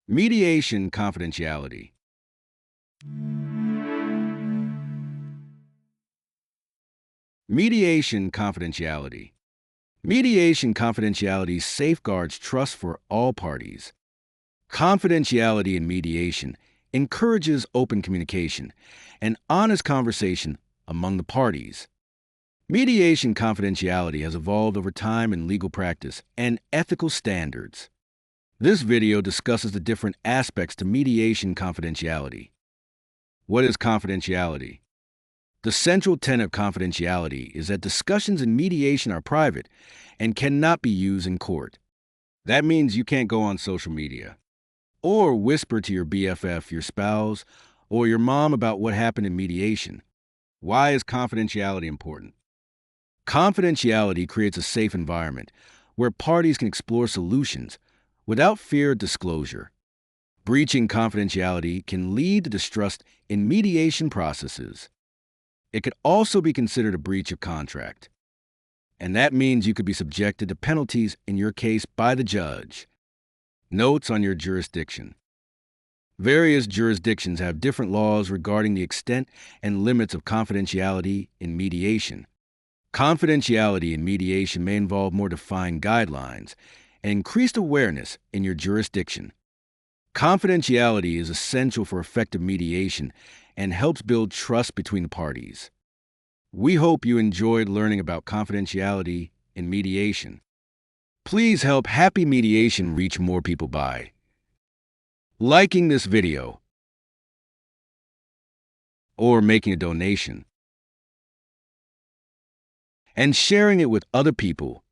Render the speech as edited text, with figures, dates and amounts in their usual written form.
Mediation confidentiality. Mediation confidentiality. Mediation confidentiality safeguards trust for all parties. Confidentiality in mediation encourages open communication and honest conversation among the parties. Mediation confidentiality has evolved over time in legal practice and ethical standards. This video discusses the different aspects to mediation confidentiality. What is confidentiality? The central tenet of confidentiality is that discussions in mediation are private and cannot be used in court. That means you can't go on social media or whisper to your BFF, your spouse, or your mom about what happened in mediation. Why is confidentiality important? Confidentiality creates a safe environment where parties can explore solutions without fear of disclosure. Breaching confidentiality can lead to distrust in mediation processes. It could also be considered a breach of contract. And that means you could be subjected to penalties in your case by the judge. Notes on your jurisdiction. Various jurisdictions have different laws regarding the extent and limits of confidentiality in mediation. Confidentiality in mediation may involve more defined guidelines and increased awareness in your jurisdiction. Confidentiality is essential for effective mediation and helps build trust between the parties. We hope you enjoyed learning about confidentiality in mediation. Please help Happy Mediation reach more people by liking this video or making a donation and sharing it with other people